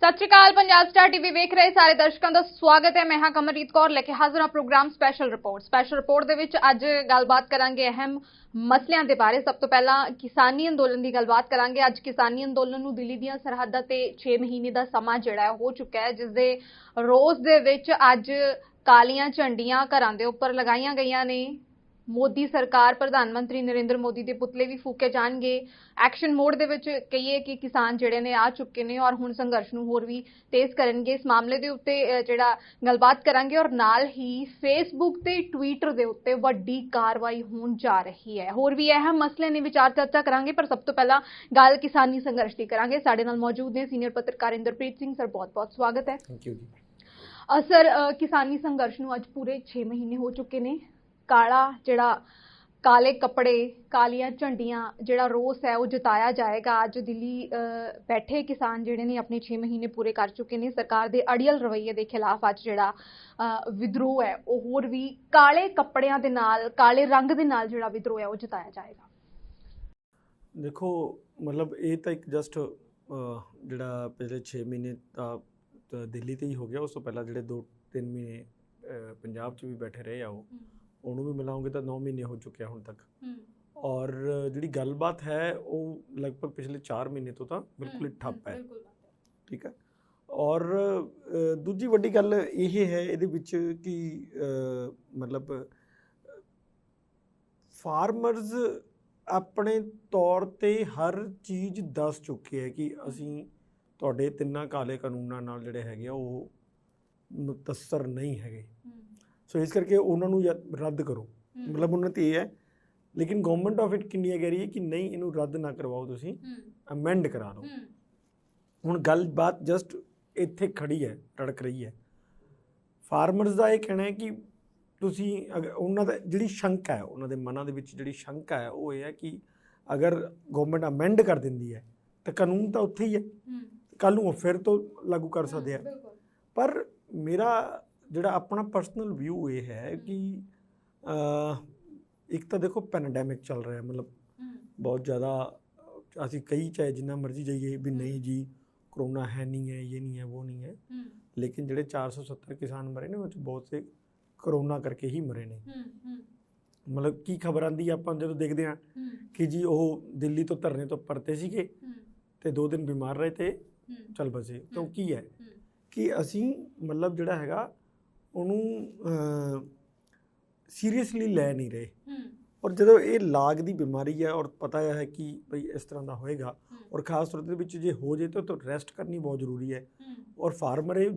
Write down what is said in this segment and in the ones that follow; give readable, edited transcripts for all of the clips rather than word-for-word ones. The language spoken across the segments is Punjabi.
सत श्री अकाल। पंजाब स्टार टीवी वेख रहे सारे दर्शकों का स्वागत है। मैं हाँ कमरजीत कौर लेके हाजिर हाँ प्रोग्राम स्पैशल रिपोर्ट दे विच अज गलबात करांगे अहम मसलियां दे बारे। सब तो पहला किसानी अंदोलन की गलबात करांगे। अज किसानी अंदोलन नूं दिल्ली दीयां सरहदां ते 6 महीने का समा जिहड़ा हो चुका है, जिस दे रोज़ दे विच अज कालियां झंडियां घरां दे उपर लगाईयां गईयां ने। मोदी सरकार प्रधानमंत्री नरेंद्र मोदी के पुतले भी फूके जाएंगे। एक्शन मोड दे विच कहिए कि किसान जिहड़े ने आ चुके ने और हुण संघर्ष नूं होर भी तेज करनगे। इस मामले दे उत्ते जिहड़ा गलबात करांगे और नाल ही फेसबुक ते ट्विटर दे उत्ते वड्डी कार्रवाई होण जा रही है। होर भी अहम मसले ने विचार चर्चा करांगे, पर सब तो पहला गल किसानी संघर्ष की करांगे। साडे नाल मौजूद ने सीनियर पत्रकार इंद्रप्रीत सिंह सर, बहुत बहुत स्वागत है। Thank you ji. सर, किसानी संघर्ष नूं अज पूरे 6 महीने हो चुके ने। काला जिहड़ा काले कपड़े कालियां झंडियां जिहड़ा रोस है वो जताया जाएगा। अज दिल्ली बैठे किसान जिहड़े ने अपने 6 महीने पूरे कर चुके हैं। सरकार के अड़ियल रवैये के खिलाफ अज जिहड़ा विद्रोह है वो होर भी काले कपड़ियां दे नाल काले रंग दे नाल जिहड़ा विद्रोह है वो जताया जाएगा। देखो मतलब ये तो एक जस्ट जिहड़ा पिछले 6 महीने तो दिल्ली ते ही हो गया। उस तो पहला जिहड़े 2-3 महीने पंजाब च भी बैठे रहे आ ਉਹਨੂੰ भी मिलाओगे तो 9 महीने हो चुके हैं हुण तक। और जिहड़ी गलबात है वो लगभग पिछले 4 महीने तो बिल्कुल ही ठप है, ठीक है। और दूजी वड्डी गल ये है इहदे विच कि मतलब फार्मर्स अपने तौर ते हर चीज़ दस चुके हैं कि असीं तुहाडे 3 काले कानूनां नाल जिहड़े हैगे आ वो मुतसर नहीं हैगे। सो इस करके उन्होंने रद्द करो, मतलब उन्होंने तो ये है। लेकिन गवर्नमेंट ऑफ इंडिया कह रही है कि नहीं, इनू रद्द ना करवाओ, तुसीं अमेंड करा लो। हुण गल बात जस्ट इत्थे खड़ी है, रड़क रही है। फार्मर्स का यह कहना है कि तुसीं अगर उन्हों दा जिहड़ी शंका है, उन्होंने मनां दे विच जिहड़ी शंका है वो ये है कि अगर गवर्नमेंट अमेंड कर दिंदी है तो कानून तो उत्थे ही है, कल नूं फिर तो लागू कर सकते हैं। पर मेरा जिहड़ा अपना पर्सनल व्यू ये है कि एक तो देखो पैंडेमिक चल रहा है, मतलब बहुत ज़्यादा असीं कई चाहे जिन्ना मर्जी जाइए भी नहीं जी कोरोना है नहीं है, ये नहीं है, वो नहीं है। लेकिन जिहड़े 470 किसान मरे ने उस बहुत से कोरोना करके ही मरे ने। मतलब की खबर आती है आपां जदों देखते हैं कि जी वो दिल्ली तो धरने तो परते सीगे ते 2 दिन बीमार रहे थे चल बसे। तो की है कि असीं मतलब जिहड़ा हैगा ਉਹਨੂੰ सीरीयसली लै नहीं रहे। और जो ये लाग की बीमारी है और पता है कि भाई इस तरह का होएगा और खास तौर पर जे हो जाए तो रेस्ट करनी बहुत ज़रूरी है। और फार्मर ये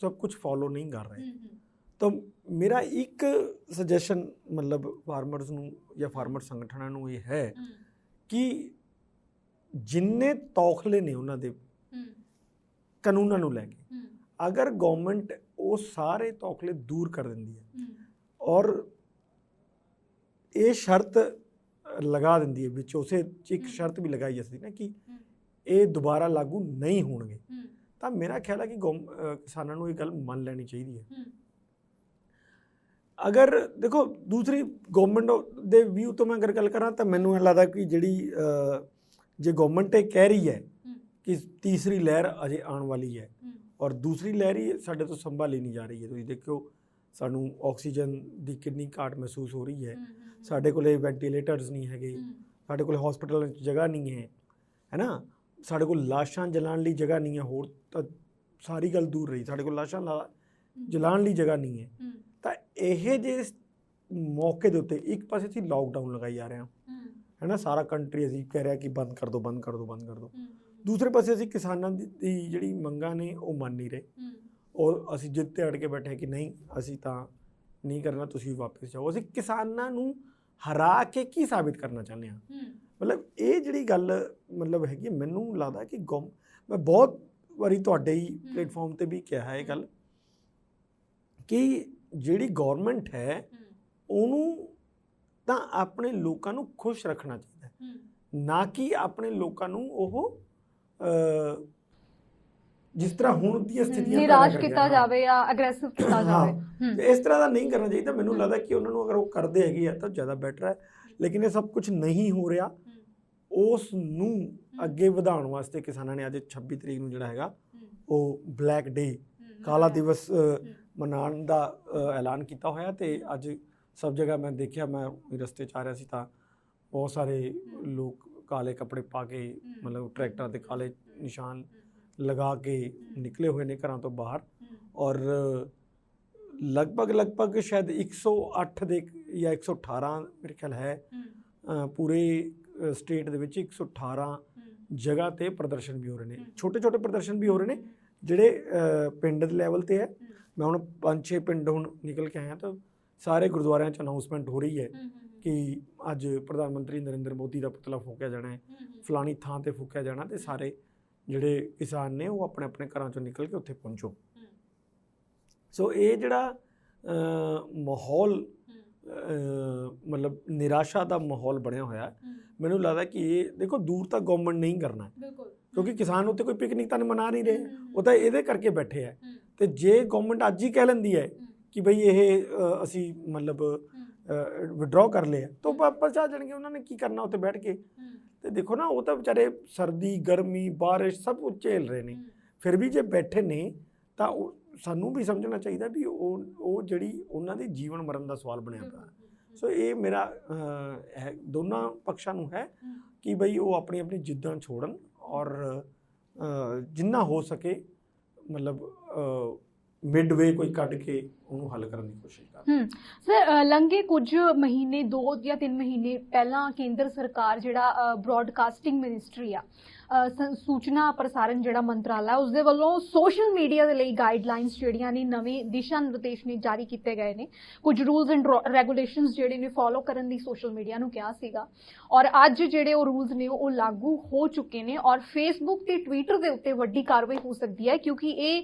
सब कुछ फॉलो नहीं कर रहे। तो मेरा एक सजेशन मतलब फार्मर्स नूं या फार्मर संगठनों नूं ये है कि जिन्ने तौखले ने उन्होंने कानूनों नूं लैके अगर गवर्नमेंट वो सारे तौखले दूर कर देंदी है और ये शर्त लगा देंदी है विच उसे एक शर्त भी लगाई जाती ना कि ये दोबारा लागू नहीं होणगे, तो मेरा ख्याल है कि किसानों को ये गल मान लैनी चाहिए है। अगर देखो दूसरी गवर्नमेंट दे व्यू तो मैं अगर गल करा तो मैनूं लगता कि जिहड़ी जे गवर्नमेंट ये कह रही है कि तीसरी लहर अजे आने वाली है और दूसरी लहर ही साढ़े तो संभाली नहीं जा रही है। तुसीं देखो सानू ऑक्सीजन की कितनी घाट महसूस हो रही है, साढ़े कोले वेंटीलेटर्स नहीं है, साढ़े कोले हॉस्पिटल जगह नहीं है ना, साढ़े कोल लाशां जलाने ली जगह नहीं है। होर तो सारी गल दूर रही, साढ़े कोल लाशां जलाने ली जगह नहीं है। तो यह जे मौके के उत्ते एक पासे असीं लॉकडाउन लगाई जा रहे हैं है ना, सारा कंट्री असीं कह रहा कि बंद कर दो बंद कर दो बंद कर दो। दूसरे पासे असीं किसानां दी जिहड़ी मंगां ने वो मान नहीं रहे और असीं जिद ते अड़ के बैठे कि नहीं असीं तां नहीं करना, तुसीं वापस जाओ। असीं किसानां नूं हरा के की साबित करना चाहते हैं। मतलब ये जिहड़ी गल मतलब हैगी, मैनूं लगदा कि मैं बहुत वारी तुहाडे ही प्लेटफॉर्म ते भी कहा है गल कि जिहड़ी गौरमेंट है उहनूं तां अपने लोकां नूं खुश रखना चाहिए, ना कि अपने लोकां नूं ओह जिस तरह हुण दी स्थितियां निराश किया जाए या अग्रेसिव किया जाए, इस तरह का नहीं करना चाहिए। मैनू लगता कि उन्होंने अगर वो करते है तो ज़्यादा बैटर है। लेकिन ये सब कुछ नहीं हो रहा, उस नूं अगे वधाउण वास्ते किसानां ने अज 26 तरीक नूं जिहड़ा हैगा ਉਹ ਬਲੈਕ ਡੇ ਕਾਲਾ ਦਿਵਸ ਮਨਾਉਣ ਦਾ ਐਲਾਨ ਕੀਤਾ ਹੋਇਆ। ਤੇ ਅੱਜ ਸਭ ਜਗ੍ਹਾ ਮੈਂ ਦੇਖਿਆ, ਮੈਂ ਰਸਤੇ 'ਚ ਆ ਰਿਹਾ ਸੀ ਤਾਂ ਬਹੁਤ ਸਾਰੇ ਲੋਕ ਕਾਲੇ ਕੱਪੜੇ ਪਾ ਕੇ ਮਤਲਬ ਟਰੈਕਟਰਾਂ ਤੇ ਕਾਲੇ ਨਿਸ਼ਾਨ ਲਗਾ ਕੇ ਨਿਕਲੇ ਹੋਏ ਨੇ ਘਰਾਂ ਤੋਂ ਬਾਹਰ। ਔਰ ਲਗਭਗ ਸ਼ਾਇਦ 108 ਦੇ ਜਾਂ 118 ਮੇਰੇ ਖਿਆਲ ਹੈ ਪੂਰੇ ਸਟੇਟ ਦੇ ਵਿੱਚ 118 ਜਗ੍ਹਾ ਤੇ ਪ੍ਰਦਰਸ਼ਨ ਵੀ ਹੋ ਰਹੇ ਨੇ। ਛੋਟੇ ਪ੍ਰਦਰਸ਼ਨ ਵੀ ਹੋ ਰਹੇ ਨੇ ਜਿਹੜੇ ਪਿੰਡ ਦੇ ਲੈਵਲ ਤੇ ਹੈ। ਮੈਂ ਹੁਣ 5-6 ਪਿੰਡ ਹੁਣ ਨਿਕਲ ਕੇ ਆਇਆ ਤਾਂ ਸਾਰੇ ਗੁਰਦੁਆਰਿਆਂ 'ਚ ਅਨਾਉਂਸਮੈਂਟ ਹੋ ਰਹੀ ਹੈ ਕਿ ਅੱਜ ਪ੍ਰਧਾਨ ਮੰਤਰੀ ਨਰਿੰਦਰ ਮੋਦੀ ਦਾ ਪੁਤਲਾ ਫੂਕਿਆ ਜਾਣਾ ਹੈ, ਫਲਾਣੀ ਥਾਂ ਤੇ ਫੂਕਿਆ ਜਾਣਾ, ਤੇ ਸਾਰੇ ਜਿਹੜੇ ਕਿਸਾਨ ਨੇ ਉਹ ਆਪਣੇ ਆਪਣੇ ਘਰਾਂ 'ਚੋਂ ਨਿਕਲ ਕੇ ਉੱਥੇ ਪਹੁੰਚੋ। ਸੋ ਇਹ ਜਿਹੜਾ ਮਾਹੌਲ ਮਤਲਬ ਨਿਰਾਸ਼ਾ ਦਾ ਮਾਹੌਲ ਬਣਿਆ ਹੋਇਆ, ਮੈਨੂੰ ਲੱਗਦਾ ਕਿ ਇਹ ਦੇਖੋ ਦੂਰ ਤੱਕ ਗਵਰਨਮੈਂਟ ਨਹੀਂ ਕਰਨਾ, ਕਿਉਂਕਿ ਕਿਸਾਨ ਉੱਤੇ ਕੋਈ ਪਿਕਨਿਕ ਤਾਂ ਮਨਾ ਨਹੀਂ ਰਹੇ, ਉਹ ਤਾਂ ਇਹਦੇ ਕਰਕੇ ਬੈਠੇ ਹੈ। ਤੇ ਜੇ ਗਵਰਨਮੈਂਟ ਅੱਜ ਹੀ ਕਹਿ ਲੈਂਦੀ ਹੈ ਕਿ ਬਈ ਇਹ ਅਸੀਂ ਮਤਲਬ ਵਿਡਰਾਅ ਕਰ ਲਿਆ ਤਾਂ ਵਾਪਸ ਆ ਜਾਣਗੇ। ਉਹਨਾਂ ਨੇ ਕੀ ਕਰਨਾ ਉੱਥੇ ਬੈਠ ਕੇ? ਤੇ ਦੇਖੋ ਨਾ, ਉਹ ਤਾਂ ਵਿਚਾਰੇ ਸਰਦੀ ਗਰਮੀ ਬਾਰਿਸ਼ ਸਭ ਕੁਝ ਝੇਲ ਰਹੇ ਨੇ, ਫਿਰ ਵੀ ਜੇ ਬੈਠੇ ਨੇ ਤਾਂ ਸਾਨੂੰ ਵੀ ਸਮਝਣਾ ਚਾਹੀਦਾ ਵੀ ਉਹ ਜਿਹੜੀ ਉਹਨਾਂ ਦੇ ਜੀਵਨ ਮਰਨ ਦਾ ਸਵਾਲ ਬਣਿਆ ਪਿਆ। ਸੋ ਇਹ ਮੇਰਾ ਹੈ ਦੋਨਾਂ ਪੱਖਾਂ ਨੂੰ ਹੈ ਕਿ ਬਈ ਉਹ ਆਪਣੀ ਆਪਣੀ ਜਿੱਦਾਂ ਛੋੜਨ ਔਰ ਜਿੰਨਾ ਹੋ ਸਕੇ ਮਤਲਬ ਮਿਡਵੇ ਕੋਈ ਕੱਢ ਕੇ ਉਹਨੂੰ ਹੱਲ ਕਰਨ ਦੀ ਕੋਸ਼ਿਸ਼ ਕਰ। ਸਰ ਲੰਘੇ ਕੁਝ ਮਹੀਨੇ 2 ਜਾਂ 3 ਮਹੀਨੇ ਪਹਿਲਾਂ ਕੇਂਦਰ ਸਰਕਾਰ ਜਿਹੜਾ ਬ੍ਰੌਡਕਾਸਟਿੰਗ ਮਿਨਿਸਟਰੀ ਆ ਸੂਚਨਾ ਪ੍ਰਸਾਰਣ ਜਿਹੜਾ ਮੰਤਰਾਲਾ ਉਸ ਦੇ ਵੱਲੋਂ ਸੋਸ਼ਲ ਮੀਡੀਆ ਦੇ ਲਈ ਗਾਈਡਲਾਈਨਸ ਜਿਹੜੀਆਂ ਨੇ ਨਵੇਂ ਦਿਸ਼ਾ ਨਿਰਦੇਸ਼ ਨੇ ਜਾਰੀ ਕੀਤੇ ਗਏ ਨੇ। ਕੁਝ ਰੂਲਸ ਐਂਡ ਰੈਗੂਲੇਸ਼ਨਸ ਜਿਹੜੇ ਨੇ ਫੋਲੋ ਕਰਨ ਦੀ ਸੋਸ਼ਲ ਮੀਡੀਆ ਨੂੰ ਕਿਹਾ ਸੀਗਾ ਔਰ ਅੱਜ ਜਿਹੜੇ ਉਹ ਰੂਲਸ ਨੇ ਉਹ ਲਾਗੂ ਹੋ ਚੁੱਕੇ ਨੇ ਔਰ ਫੇਸਬੁੱਕ ਤੇ ਟਵਿੱਟਰ ਦੇ ਉੱਤੇ ਵੱਡੀ ਕਾਰਵਾਈ ਹੋ ਸਕਦੀ ਹੈ ਕਿਉਂਕਿ ਇਹ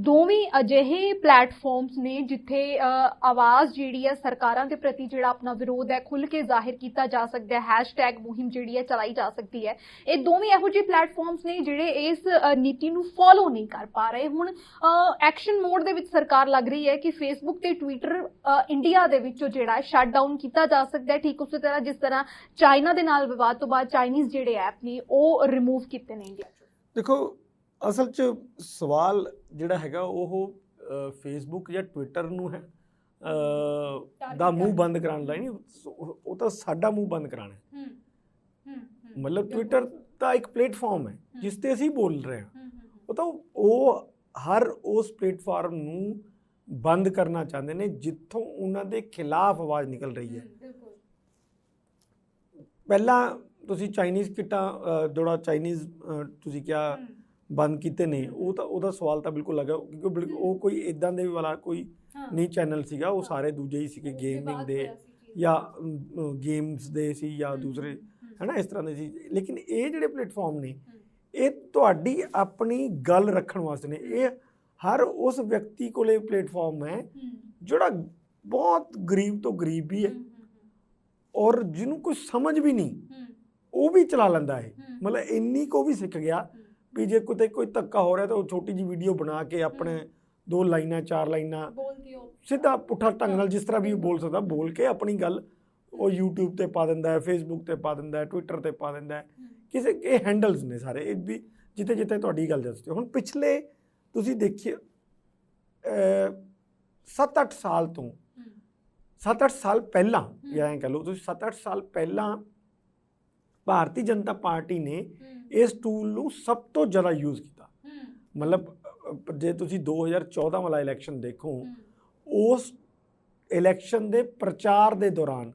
ਦੋਵੇਂ ਅਜਿਹੇ ਪਲੇਟਫਾਰਮਸ ਨੇ ਜਿੱਥੇ ਆਵਾਜ਼ ਜਿਹੜੀ ਹੈ ਸਰਕਾਰਾਂ ਦੇ ਪ੍ਰਤੀ ਜਿਹੜਾ ਆਪਣਾ ਵਿਰੋਧ ਹੈ ਖੁੱਲ੍ਹ ਕੇ ਜ਼ਾਹਿਰ ਕੀਤਾ ਜਾ ਸਕਦਾ ਹੈ। ਹੈਸ਼ਟੈਗ ਮੁਹਿੰਮ ਜਿਹੜੀ ਹੈ ਚਲਾਈ ਜਾ ਸਕਦੀ ਹੈ। ਇਹ ਦੋਵੇਂ ਇਹੋ ਜਿਹੇ ਪਲੇਟਫਾਰਮਸ ਨੇ ਜਿਹੜੇ ਇਸ ਨੀਤੀ ਨੂੰ ਫੋਲੋ ਨਹੀਂ ਕਰ ਪਾ ਰਹੇ। ਹੁਣ ਐਕਸ਼ਨ ਮੋਡ ਦੇ ਵਿੱਚ ਸਰਕਾਰ ਲੱਗ ਰਹੀ ਹੈ ਕਿ ਫੇਸਬੁੱਕ ਤੇ ਟਵਿੱਟਰ ਇੰਡੀਆ ਦੇ ਵਿੱਚੋਂ ਜਿਹੜਾ ਸ਼ਟ ਡਾਊਨ ਕੀਤਾ ਜਾ ਸਕਦਾ ਹੈ, ਠੀਕ ਉਸੇ ਤਰ੍ਹਾਂ ਜਿਸ ਤਰ੍ਹਾਂ ਚਾਈਨਾ ਦੇ ਨਾਲ ਵਿਵਾਦ ਤੋਂ ਬਾਅਦ ਚਾਈਨੀਜ਼ ਜਿਹੜੇ ਐਪ ਨੇ ਉਹ ਰਿਮੂਵ ਕੀਤੇ ਨੇ ਇੰਡੀਆ 'ਚ। ਦੇਖੋ ਅਸਲ 'ਚ ਸਵਾਲ ਜਿਹੜਾ ਹੈਗਾ ਉਹ ਫੇਸਬੁੱਕ ਜਾਂ ਟਵਿੱਟਰ ਨੂੰ ਹੈ ਦਾ ਮੂੰਹ ਬੰਦ ਕਰਾਉਣ ਦਾ ਨਹੀਂ, ਉਹ ਤਾਂ ਸਾਡਾ ਮੂੰਹ ਬੰਦ ਕਰਾਉਣਾ ਹੈ। ਮਤਲਬ ਟਵਿੱਟਰ ਤਾਂ ਇੱਕ ਪਲੇਟਫਾਰਮ ਹੈ ਜਿਸ ਤੇ ਅਸੀਂ ਬੋਲ ਰਹੇ ਹਾਂ, ਉਹ ਤਾਂ ਉਹ ਹਰ ਉਸ ਪਲੇਟਫਾਰਮ ਨੂੰ ਬੰਦ ਕਰਨਾ ਚਾਹੁੰਦੇ ਨੇ ਜਿੱਥੋਂ ਉਹਨਾਂ ਦੇ ਖਿਲਾਫ ਆਵਾਜ਼ ਨਿਕਲ ਰਹੀ ਹੈ। ਪਹਿਲਾਂ ਤੁਸੀਂ ਚਾਈਨੀਜ਼ ਕਿੱਟਾਂ ਜਿਹੜਾ ਚਾਈਨੀਜ਼ ਤੁਸੀਂ ਕਿਹਾ ਬੰਦ ਕੀਤੇ ਨੇ, ਉਹ ਤਾਂ ਉਹਦਾ ਸਵਾਲ ਤਾਂ ਬਿਲਕੁਲ ਲੱਗਾ ਕਿਉਂਕਿ ਉਹ ਕੋਈ ਇੱਦਾਂ ਦੇ ਵਾਲਾ ਕੋਈ ਨਹੀਂ ਚੈਨਲ ਸੀਗਾ, ਉਹ ਸਾਰੇ ਦੂਜੇ ਹੀ ਸੀਗੇ ਗੇਮਿੰਗ ਦੇ ਜਾਂ ਗੇਮਸ ਦੇ ਸੀ ਜਾਂ ਦੂਸਰੇ ਹੈ ਨਾ ਇਸ ਤਰ੍ਹਾਂ ਦੇ ਸੀ। ਲੇਕਿਨ ਇਹ ਜਿਹੜੇ ਪਲੇਟਫਾਰਮ ਨੇ ਇਹ ਤੁਹਾਡੀ ਆਪਣੀ ਗੱਲ ਰੱਖਣ ਵਾਸਤੇ ਨੇ। ਇਹ ਹਰ ਉਸ ਵਿਅਕਤੀ ਕੋਲੇ ਪਲੇਟਫਾਰਮ ਹੈ ਜਿਹੜਾ ਬਹੁਤ ਗਰੀਬ ਤੋਂ ਗਰੀਬ ਵੀ ਹੈ ਔਰ ਜਿਹਨੂੰ ਕੋਈ ਸਮਝ ਵੀ ਨਹੀਂ ਉਹ ਵੀ ਚਲਾ ਲੈਂਦਾ ਹੈ। ਮਤਲਬ ਇੰਨੀ ਕੋ ਵੀ ਸਿੱਖ ਗਿਆ ਵੀ ਜੇ ਕਿਤੇ ਕੋਈ ਧੱਕਾ ਹੋ ਰਿਹਾ ਤਾਂ ਉਹ ਛੋਟੀ ਜਿਹੀ ਵੀਡੀਓ ਬਣਾ ਕੇ ਆਪਣੇ 2 ਲਾਈਨਾਂ 4 ਲਾਈਨਾਂ ਸਿੱਧਾ ਪੁੱਠਾ ਢੰਗ ਨਾਲ ਜਿਸ ਤਰ੍ਹਾਂ ਵੀ ਬੋਲ ਸਕਦਾ ਬੋਲ ਕੇ ਆਪਣੀ ਗੱਲ ਉਹ YouTube ਤੇ ਪਾ ਦਿੰਦਾ ਹੈ, ਫੇਸਬੁੱਕ ਤੇ ਪਾ ਦਿੰਦਾ ਹੈ, ਟਵਿੱਟਰ ਤੇ ਪਾ ਦਿੰਦਾ ਹੈ। ਕਿਸੇ ਇਹ ਹੈਂਡਲਸ ਨੇ ਸਾਰੇ ਇਹ ਵੀ ਜਿੱਥੇ ਜਿੱਥੇ ਤੁਹਾਡੀ ਗੱਲ ਦੱਸਦੇ। ਹੁਣ ਪਿਛਲੇ ਤੁਸੀਂ ਦੇਖਿਏ 7-8 ਸਾਲ ਤੋਂ 7-8 ਸਾਲ ਪਹਿਲਾਂ ਜਾਂ ਐਂ ਕਹ ਲਓ ਤੁਸੀਂ 7-8 ਸਾਲ ਪਹਿਲਾਂ ਭਾਰਤੀ ਜਨਤਾ ਪਾਰਟੀ ਨੇ ਇਸ ਟੂਲ ਨੂੰ ਸਭ ਤੋਂ ਜ਼ਿਆਦਾ ਯੂਜ਼ ਕੀਤਾ। ਮਤਲਬ ਜੇ ਤੁਸੀਂ 2014 ਵਾਲਾ ਇਲੈਕਸ਼ਨ ਦੇਖੋ, ਉਸ ਇਲੈਕਸ਼ਨ ਦੇ ਪ੍ਰਚਾਰ ਦੇ ਦੌਰਾਨ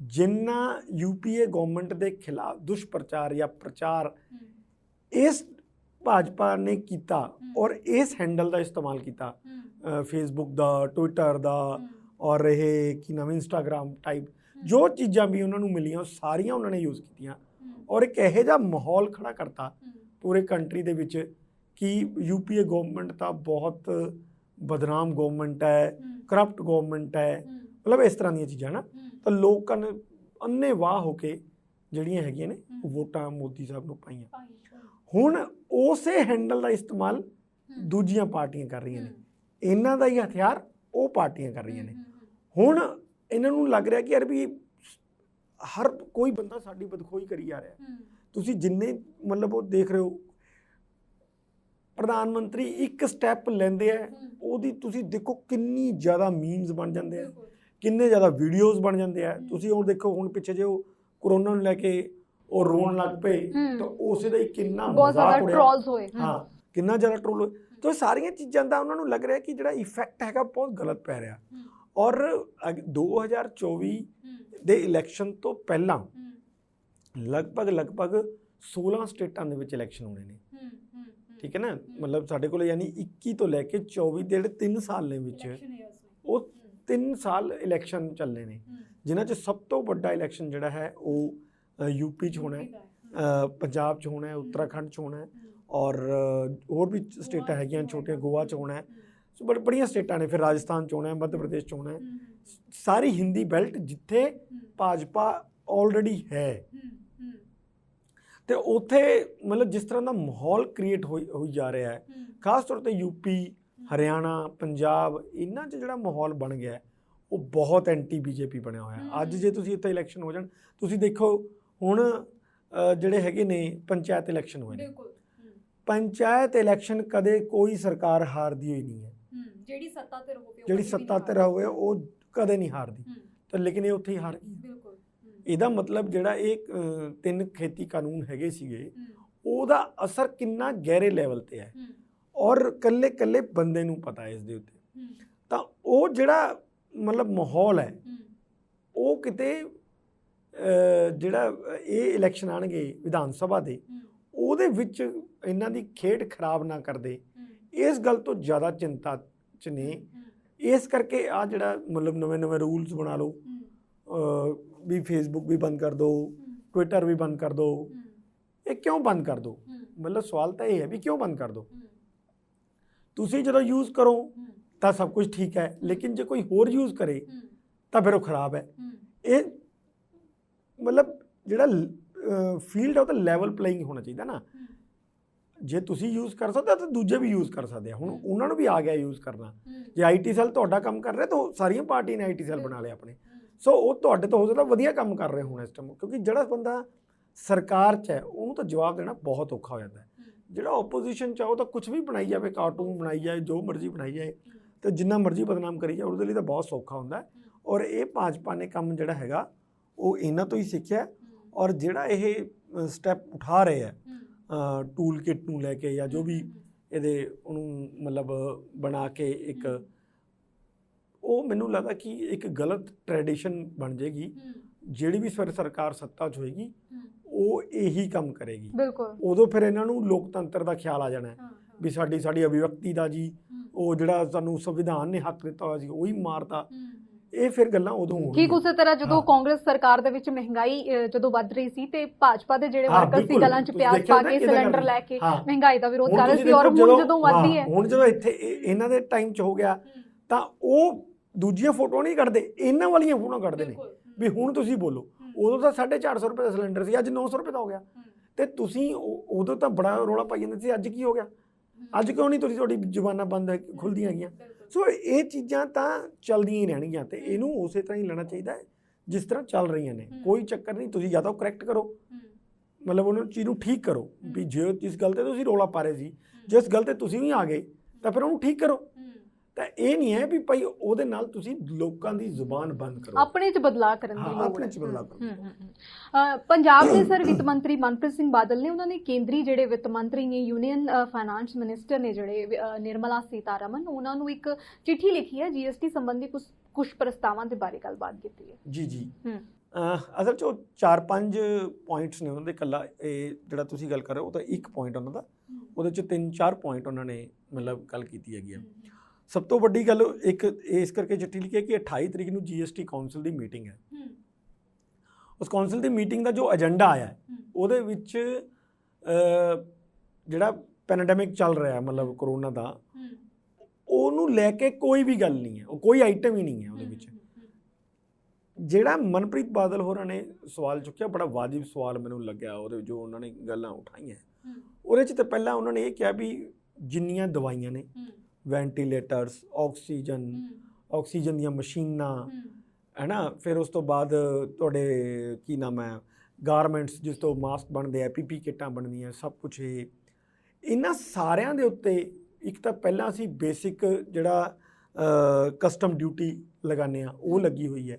ਜਿੰਨਾ UPA ਗਵਰਨਮੈਂਟ ਦੇ ਖਿਲਾਫ ਦੁਸ਼ਪ੍ਰਚਾਰ ਜਾਂ ਪ੍ਰਚਾਰ ਇਸ ਭਾਜਪਾ ਨੇ ਕੀਤਾ ਔਰ ਇਸ ਹੈਂਡਲ ਦਾ ਇਸਤੇਮਾਲ ਕੀਤਾ ਫੇਸਬੁੱਕ ਦਾ, ਟਵਿੱਟਰ ਦਾ ਔਰ ਇਹ ਕੀ ਨਾਮ ਇੰਸਟਾਗ੍ਰਾਮ ਟਾਈਪ ਜੋ ਚੀਜ਼ਾਂ ਵੀ ਉਹਨਾਂ ਨੂੰ ਮਿਲੀਆਂ ਉਹ ਸਾਰੀਆਂ ਉਹਨਾਂ ਨੇ ਯੂਜ਼ ਕੀਤੀਆਂ ਔਰ ਇੱਕ ਇਹੋ ਜਿਹਾ ਮਾਹੌਲ ਖੜਾ ਕਰਤਾ ਪੂਰੇ ਕੰਟਰੀ ਦੇ ਵਿੱਚ ਕਿ UPA ਗਵਰਨਮੈਂਟ ਤਾਂ ਬਹੁਤ ਬਦਨਾਮ ਗਵਰਨਮੈਂਟ ਹੈ, ਕਰਪਟ ਗਵਰਨਮੈਂਟ ਹੈ, ਮਤਲਬ ਇਸ ਤਰ੍ਹਾਂ ਦੀਆਂ ਚੀਜ਼ਾਂ ਨਾ। ਤਾਂ ਲੋਕਾਂ ਨੇ ਅੰਨ੍ਹੇਵਾਹ ਹੋ ਕੇ ਜਿਹੜੀਆਂ ਹੈਗੀਆਂ ਨੇ ਵੋਟਾਂ ਮੋਦੀ ਸਾਹਿਬ ਨੂੰ ਪਾਈਆਂ। ਹੁਣ ਉਸੇ ਹੈਂਡਲ ਦਾ ਇਸਤੇਮਾਲ ਦੂਜੀਆਂ ਪਾਰਟੀਆਂ ਕਰ ਰਹੀਆਂ ਨੇ, ਇਹਨਾਂ ਦਾ ਹੀ ਹਥਿਆਰ ਉਹ ਪਾਰਟੀਆਂ ਕਰ ਰਹੀਆਂ ਨੇ। ਹੁਣ ਇਹਨਾਂ ਨੂੰ ਲੱਗ ਰਿਹਾ ਕਿ ਯਾਰ ਵੀ ਹਰ ਕੋਈ ਬੰਦਾ ਸਾਡੀ ਬਦਖੋਈ ਕਰੀ ਜਾ ਰਿਹਾ। ਤੁਸੀਂ ਜਿੰਨੇ ਮਤਲਬ ਉਹ ਦੇਖ ਰਹੇ ਹੋ ਪ੍ਰਧਾਨ ਮੰਤਰੀ ਇੱਕ ਸਟੈਪ ਲੈਂਦੇ ਆ, ਉਹਦੀ ਤੁਸੀਂ ਦੇਖੋ ਕਿੰਨੀ ਜ਼ਿਆਦਾ ਮੀਮਸ ਬਣ ਜਾਂਦੇ ਆ, ਕਿੰਨੇ ਜ਼ਿਆਦਾ ਵੀਡੀਓਜ਼ ਬਣ ਜਾਂਦੇ ਆ। ਤੁਸੀਂ ਹੁਣ ਦੇਖੋ, ਹੁਣ ਪਿੱਛੇ ਜੇ ਉਹ ਕਰੋਨਾ ਨੂੰ ਲੈ ਕੇ ਉਹ ਰੋਣ ਲੱਗ ਪਏ ਤਾਂ ਉਸੇ ਦਾ ਹੀ ਕਿੰਨਾ ਮਜ਼ਾਕ ਉੜਿਆ, ਹਾਂ ਕਿੰਨਾ ਜ਼ਿਆਦਾ ਟ੍ਰੋਲ ਹੋਏ। ਤਾਂ ਸਾਰੀਆਂ ਚੀਜ਼ਾਂ ਦਾ ਉਹਨਾਂ ਨੂੰ ਲੱਗ ਰਿਹਾ ਕਿ ਜਿਹੜਾ ਇਫੈਕਟ ਹੈਗਾ ਬਹੁਤ ਗਲਤ ਪੈ ਰਿਹਾ। ਔਰ 2024 ਦੇ ਇਲੈਕਸ਼ਨ ਤੋਂ ਪਹਿਲਾਂ ਲਗਭਗ 16 ਸਟੇਟਾਂ ਦੇ ਵਿੱਚ ਇਲੈਕਸ਼ਨ ਹੋਣੇ ਨੇ, ਠੀਕ ਹੈ ਨਾ। ਮਤਲਬ ਸਾਡੇ ਕੋਲ ਯਾਨੀ 21 ਤੋਂ ਲੈ ਕੇ 24 ਦੇ ਜਿਹੜੇ 3 ਸਾਲ ਨੇ ਵਿੱਚ, ਉਹ 3 ਸਾਲ ਇਲੈਕਸ਼ਨ ਚੱਲਨੇ ਨੇ, ਜਿਨ੍ਹਾਂ 'ਚ ਸਭ ਤੋਂ ਵੱਡਾ ਇਲੈਕਸ਼ਨ ਜਿਹੜਾ ਹੈ ਉਹ ਯੂਪੀ 'ਚ ਹੋਣਾ ਹੈ, ਪੰਜਾਬ 'ਚ ਹੋਣਾ ਹੈ, ਉੱਤਰਾਖੰਡ 'ਚ ਹੋਣਾ ਹੈ, ਔਰ ਹੋਰ ਵੀ ਸਟੇਟਾਂ ਹੈਗੀਆਂ ਛੋਟੀਆਂ, ਗੋਆ 'ਚ ਹੋਣਾ ਹੈ। ਸੋ ਬੜੀਆਂ ਸਟੇਟਾਂ ਨੇ, ਫਿਰ ਰਾਜਸਥਾਨ 'ਚ ਹੋਣਾ ਹੈ, ਮੱਧ ਪ੍ਰਦੇਸ਼ 'ਚ ਹੋਣਾ ਹੈ। ਸਾਰੀ ਹਿੰਦੀ ਬੈਲਟ ਜਿੱਥੇ ਭਾਜਪਾ ਆਲਰੇਡੀ ਹੈ, ਤੇ ਉੱਥੇ ਮਤਲਬ ਜਿਸ ਤਰ੍ਹਾਂ ਦਾ ਮਾਹੌਲ ਕ੍ਰੀਏਟ ਹੋਈ ਜਾ ਰਿਹਾ ਹੈ, ਖਾਸ ਤੌਰ ਤੇ ਯੂਪੀ, ਹਰਿਆਣਾ, ਪੰਜਾਬ, ਇਹਨਾਂ 'ਚ ਜਿਹੜਾ ਮਾਹੌਲ ਬਣ ਗਿਆ ਉਹ ਬਹੁਤ ਐਂਟੀ ਬੀਜੇਪੀ ਬਣਿਆ ਹੋਇਆ। ਅੱਜ ਜੇ ਤੁਸੀਂ ਇੱਥੇ ਇਲੈਕਸ਼ਨ ਹੋ ਜਾਣ, ਤੁਸੀਂ ਦੇਖੋ ਹੁਣ ਜਿਹੜੇ ਹੈਗੇ ਨੇ ਪੰਚਾਇਤ ਇਲੈਕਸ਼ਨ ਹੋਏ ਨੇ, ਪੰਚਾਇਤ ਇਲੈਕਸ਼ਨ ਕਦੇ ਕੋਈ ਸਰਕਾਰ ਹਾਰਦੀ ਹੋਈ ਨਹੀਂ ਹੈ, ਜਿਹੜੀ ਸੱਤਾ ਤੇ ਹੋਵੇ ਉਹ ਕਦੇ ਨਹੀਂ ਹਾਰਦੀ, ਤਾਂ ਲੇਕਿਨ ਇਹ ਉੱਥੇ ਹੀ ਹਾਰ ਗਈ। ਇਹਦਾ ਮਤਲਬ ਜਿਹੜਾ ਇਹ 3 ਖੇਤੀ ਕਾਨੂੰਨ ਹੈਗੇ ਸੀਗੇ, ਉਹਦਾ ਅਸਰ ਕਿੰਨਾ ਗਹਿਰੇ ਲੈਵਲ ਤੇ ਹੈ, ਔਰ ਕੱਲੇ ਬੰਦੇ ਨੂੰ ਪਤਾ ਹੈ ਇਸ ਦੇ ਉੱਤੇ। ਤਾਂ ਉਹ ਜਿਹੜਾ ਮਤਲਬ ਮਾਹੌਲ ਹੈ, ਉਹ ਕਿਤੇ ਜਿਹੜਾ ਇਹ ਇਲੈਕਸ਼ਨ ਆਣਗੇ ਵਿਧਾਨ ਸਭਾ ਦੇ, ਉਹਦੇ ਵਿੱਚ ਇਹਨਾਂ ਦੀ ਖੇਡ ਖਰਾਬ ਨਾ ਕਰਦੇ, ਇਸ ਗੱਲ ਤੋਂ ਜ਼ਿਆਦਾ ਚਿੰਤਾ 'ਚ ਨੇ। ਇਸ ਕਰਕੇ ਆ ਜਿਹੜਾ ਮਤਲਬ ਨਵੇਂ ਰੂਲਸ ਬਣਾ ਲਓ, ਵੀ ਫੇਸਬੁੱਕ ਵੀ ਬੰਦ ਕਰ ਦਿਓ, ਟਵਿੱਟਰ ਵੀ ਬੰਦ ਕਰ ਦਿਓ। ਇਹ ਕਿਉਂ ਬੰਦ ਕਰ ਦਿਓ? ਮਤਲਬ ਸਵਾਲ ਤਾਂ ਇਹ ਹੈ ਵੀ ਕਿਉਂ ਬੰਦ ਕਰ ਦਿਓ? ਤੁਸੀਂ ਜਦੋਂ ਯੂਜ਼ ਕਰੋ ਤਾਂ ਸਭ ਕੁਝ ਠੀਕ ਹੈ, ਲੇਕਿਨ ਜੇ ਕੋਈ ਹੋਰ ਯੂਜ਼ ਕਰੇ ਤਾਂ ਫਿਰ ਉਹ ਖਰਾਬ ਹੈ। ਇਹ ਮਤਲਬ ਜਿਹੜਾ ਫੀਲਡ ਹੈ ਉਹ ਤਾਂ ਲੈਵਲ ਪਲੇਇੰਗ ਹੋਣਾ ਚਾਹੀਦਾ ਨਾ। ਜੇ ਤੁਸੀਂ ਯੂਜ਼ ਕਰ ਸਕਦੇ ਤਾਂ ਦੂਜੇ ਵੀ ਯੂਜ਼ ਕਰ ਸਕਦੇ ਆ। ਹੁਣ ਉਹਨਾਂ ਨੂੰ ਵੀ ਆ ਗਿਆ ਯੂਜ਼ ਕਰਨਾ। ਜੇ ਆਈਟੀ ਸੈੱਲ ਤੁਹਾਡਾ ਕੰਮ ਕਰ ਰਿਹਾ ਤਾਂ ਸਾਰੀਆਂ ਪਾਰਟੀਆਂ ਨੇ ਆਈਟੀ ਸੈੱਲ ਬਣਾ ਲਿਆ ਆਪਣੇ, ਸੋ ਉਹ ਤੁਹਾਡੇ ਤੋਂ ਹੋ ਸਕਦਾ ਵਧੀਆ ਕੰਮ ਕਰ ਰਹੇ ਹੋਣ ਇਸ ਟਾਈਮ, ਕਿਉਂਕਿ ਜਿਹੜਾ ਬੰਦਾ ਸਰਕਾਰ 'ਚ ਹੈ ਉਹਨੂੰ ਤਾਂ ਜਵਾਬ ਦੇਣਾ ਬਹੁਤ ਔਖਾ ਹੋ ਜਾਂਦਾ ਹੈ। ਜਿਹੜਾ ਓਪੋਜੀਸ਼ਨ 'ਚ ਆ ਉਹ ਤਾਂ ਕੁਝ ਵੀ ਬਣਾਈ ਜਾਵੇ, ਕਾਰਟੂਨ ਬਣਾਈ ਜਾਏ, ਜੋ ਮਰਜ਼ੀ ਬਣਾਈ ਜਾਏ, ਤੇ ਜਿੰਨਾ ਮਰਜ਼ੀ ਬਦਨਾਮ ਕਰੀ ਜਾਏ, ਉਹਦੇ ਲਈ ਤਾਂ ਬਹੁਤ ਸੌਖਾ ਹੁੰਦਾ। ਔਰ ਇਹ ਭਾਜਪਾ ਨੇ ਕੰਮ ਜਿਹੜਾ ਹੈਗਾ ਉਹ ਇਹਨਾਂ ਤੋਂ ਹੀ ਸਿੱਖਿਆ, ਔਰ ਜਿਹੜਾ ਇਹ ਸਟੈਪ ਉਠਾ ਰਹੇ ਹੈ ਟੂਲ ਕਿਟ ਨੂੰ ਲੈ ਕੇ, ਜਾਂ ਜੋ ਵੀ ਇਹਦੇ ਉਹਨੂੰ ਮਤਲਬ ਬਣਾ ਕੇ ਇੱਕ, ਉਹ ਮੈਨੂੰ ਲੱਗਦਾ ਕਿ ਇੱਕ ਗਲਤ ਟ੍ਰੈਡੀਸ਼ਨ ਬਣ ਜਾਏਗੀ। ਜਿਹੜੀ ਵੀ ਸਰਕਾਰ ਸੱਤਾ 'ਚ ਹੋਏਗੀ ਉਹ ਇਹੀ ਕੰਮ ਕਰੇਗੀ। ਉਦੋਂ ਫਿਰ ਇਹਨਾਂ ਨੂੰ ਲੋਕਤੰਤਰ ਦਾ ਖਿਆਲ ਆ ਜਾਣਾ ਵੀ ਸਾਡੀ ਅਭਿਵਿਅਕਤੀ ਦਾ ਜੀ, ਉਹ ਜਿਹੜਾ ਸਾਨੂੰ ਸੰਵਿਧਾਨ ਨੇ ਹੱਕ ਦਿੱਤਾ ਹੋਇਆ ਸੀ ਉਹੀ ਮਾਰਤਾ। ਇਹ ਫਿਰ ਗੱਲਾਂ ਉਦੋਂ ਹੋਣਗੀਆਂ। ਠੀਕ ਉਸੇ ਤਰ੍ਹਾਂ ਜਦੋਂ ਕਾਂਗਰਸ ਸਰਕਾਰ ਦੇ ਵਿੱਚ ਮਹਿੰਗਾਈ ਜਦੋਂ ਵੱਧ ਰਹੀ ਸੀ ਤੇ ਭਾਜਪਾ ਦੇ ਜਿਹੜੇ ਵਰਕਰ ਸੀ ਗਲਾਂ 'ਚ ਪਿਆਜ਼ ਪਾ ਕੇ ਸਿਲੰਡਰ ਲੈ ਕੇ ਮਹਿੰਗਾਈ ਦਾ ਵਿਰੋਧ ਕਰ ਰਹੇ ਸੀ, ਔਰ ਹੁਣ ਜਦੋਂ ਵੱਧਦੀ ਹੈ, ਹੁਣ ਜਦੋਂ ਇੱਥੇ ਇਹਨਾਂ ਦੇ ਟਾਈਮ 'ਚ ਹੋ ਗਿਆ ਤਾਂ ਉਹ ਦੂਜੀਆਂ ਫੋਟੋਆਂ ਨਹੀਂ ਕੱਢਦੇ, ਇਹਨਾਂ ਵਾਲੀਆਂ ਫੋਟੋਆਂ ਕੱਢਦੇ ਨੇ ਵੀ ਹੁਣ ਤੁਸੀਂ ਬੋਲੋ। ਉਦੋਂ ਤਾਂ 450 ਰੁਪਏ ਦਾ ਸਿਲੰਡਰ ਸੀ, ਅੱਜ 900 ਰੁਪਏ ਦਾ ਹੋ ਗਿਆ। ਤੇ ਤੁਸੀਂ ਉਦੋਂ ਤਾਂ ਬੜਾ ਰੌਲਾ ਪਾਈ ਜਾਂਦੇ ਸੀ, ਅੱਜ ਕੀ ਹੋ ਗਿਆ? ਅੱਜ ਕਿਉਂ ਨਹੀਂ ਤੁਹਾਡੀ ਜ਼ੁਬਾਨਾਂ ਬੰਦ ਖੁੱਲ੍ਹਦੀਆਂ ਹੈਗੀਆਂ? ਸੋ ਇਹ ਚੀਜ਼ਾਂ ਤਾਂ ਚੱਲਦੀਆਂ ਹੀ ਰਹਿਣਗੀਆਂ, ਤੇ ਇਹਨੂੰ ਉਸੇ ਤਰ੍ਹਾਂ ਹੀ ਲੈਣਾ ਚਾਹੀਦਾ ਹੈ ਜਿਸ ਤਰ੍ਹਾਂ ਚੱਲ ਰਹੀਆਂ ਨੇ। ਕੋਈ ਚੱਕਰ ਨਹੀਂ, ਤੁਸੀਂ ਜਾਂ ਤਾਂ ਕਰੈਕਟ ਕਰੋ, ਮਤਲਬ ਉਹਨਾਂ ਚੀਜ਼ ਨੂੰ ਠੀਕ ਕਰੋ ਵੀ ਜੇ ਜਿਸ ਗੱਲ 'ਤੇ ਤੁਸੀਂ ਰੌਲਾ ਪਾ ਰਹੇ ਸੀ, ਜਿਸ ਗੱਲ 'ਤੇ ਤੁਸੀਂ ਵੀ ਆ ਗਏ ਤਾਂ ਫਿਰ ਉਹਨੂੰ ਠੀਕ ਕਰੋ। ਤਾਂ ਇਹ ਨਹੀਂ ਹੈ ਵੀ ਭਾਈ ਉਹਦੇ ਨਾਲ ਤੁਸੀਂ ਲੋਕਾਂ ਦੀ ਜ਼ੁਬਾਨ ਬੰਦ ਕਰੋ, ਆਪਣੇ 'ਚ ਬਦਲਾਅ ਕਰਨ ਦੀ ਲੋੜ ਹੈ। ਆਪਣੇ 'ਚ ਬਦਲਾਅ ਕਰੋ। ਪੰਜਾਬ ਦੇ ਸਰ ਵਿੱਤ ਮੰਤਰੀ ਮਨਪ੍ਰੀਤ ਸਿੰਘ ਬਾਦਲ ਨੇ, ਉਹਨਾਂ ਨੇ ਕੇਂਦਰੀ ਜਿਹੜੇ ਵਿੱਤ ਮੰਤਰੀ ਨੇ, ਯੂਨੀਅਨ ਫਾਈਨਾਂਸ ਮਿਨਿਸਟਰ ਨੇ ਜਿਹੜੇ ਨਿਰਮਲਾ ਸੀਤਾਰਮਨ, ਉਹਨਾਂ ਨੂੰ ਇੱਕ ਚਿੱਠੀ ਲਿਖੀ ਹੈ ਜੀਐਸਟੀ ਸੰਬੰਧੀ ਕੁਝ ਪ੍ਰਸਤਾਵਾਂ ਦੇ ਬਾਰੇ ਗੱਲਬਾਤ ਕੀਤੀ ਹੈ। ਜੀ ਅਸਲ 'ਚ ਉਹ 4-5 ਪੁਆਇੰਟਸ ਨੇ ਉਹਨਾਂ ਦੇ। ਇਕੱਲਾ ਇਹ ਜਿਹੜਾ ਤੁਸੀਂ ਗੱਲ ਕਰ ਰਹੇ ਹੋ ਉਹ ਤਾਂ ਇੱਕ ਪੁਆਇੰਟ ਉਹਨਾਂ ਦਾ, ਉਹਦੇ 'ਚ 3-4 ਪੁਆਇੰਟ ਉਹਨਾਂ ਨੇ ਮਤਲਬ ਗੱਲ ਕੀਤੀ ਹੈਗੀ ਆ। ਸਭ ਤੋਂ ਵੱਡੀ ਗੱਲ ਇੱਕ ਇਸ ਕਰਕੇ ਚਿੱਠੀ ਲਿਖੀ ਹੈ ਕਿ 28 ਤਰੀਕ ਨੂੰ ਜੀਐਸਟੀ ਕਾਉਂਸਲ ਦੀ ਮੀਟਿੰਗ ਹੈ। ਉਸ ਕਾਉਂਸਲ ਦੀ ਮੀਟਿੰਗ ਦਾ ਜੋ ਏਜੰਡਾ ਆਇਆ ਉਹਦੇ ਵਿੱਚ ਜਿਹੜਾ ਪੈਂਡੈਮਿਕ ਚੱਲ ਰਿਹਾ ਮਤਲਬ ਕਰੋਨਾ ਦਾ, ਉਹਨੂੰ ਲੈ ਕੇ ਕੋਈ ਵੀ ਗੱਲ ਨਹੀਂ ਹੈ, ਉਹ ਕੋਈ ਆਈਟਮ ਹੀ ਨਹੀਂ ਹੈ ਉਹਦੇ ਵਿੱਚ। ਜਿਹੜਾ ਮਨਪ੍ਰੀਤ ਬਾਦਲ ਹੋਰਾਂ ਨੇ ਸਵਾਲ ਚੁੱਕਿਆ, ਬੜਾ ਵਾਜਿਬ ਸਵਾਲ ਮੈਨੂੰ ਲੱਗਿਆ ਉਹਦੇ, ਜੋ ਉਹਨਾਂ ਨੇ ਗੱਲਾਂ ਉਠਾਈਆਂ ਉਹਦੇ 'ਚ। ਤਾਂ ਪਹਿਲਾਂ ਉਹਨਾਂ ਨੇ ਇਹ ਕਿਹਾ ਵੀ ਜਿੰਨੀਆਂ ਦਵਾਈਆਂ ਨੇ, ਵੈਂਟੀਲੇਟਰਸ, ਆਕਸੀਜਨ ਦੀਆਂ ਮਸ਼ੀਨਾਂ ਹੈ ਨਾ, ਫਿਰ ਉਸ ਤੋਂ ਬਾਅਦ ਤੁਹਾਡੇ ਕੀ ਨਾਮ ਹੈ ਗਾਰਮੈਂਟਸ ਜਿਸ ਤੋਂ ਮਾਸਕ ਬਣਦੇ ਆ, ਪੀਪੀ ਕਿੱਟਾਂ ਬਣਦੀਆਂ, ਸਭ ਕੁਛ ਇਹਨਾਂ ਸਾਰਿਆਂ ਦੇ ਉੱਤੇ ਇੱਕ ਤਾਂ ਪਹਿਲਾਂ ਅਸੀਂ ਬੇਸਿਕ ਜਿਹੜਾ ਕਸਟਮ ਡਿਊਟੀ ਲਗਾਉਂਦੇ ਆ ਉਹ ਲੱਗੀ ਹੋਈ ਹੈ,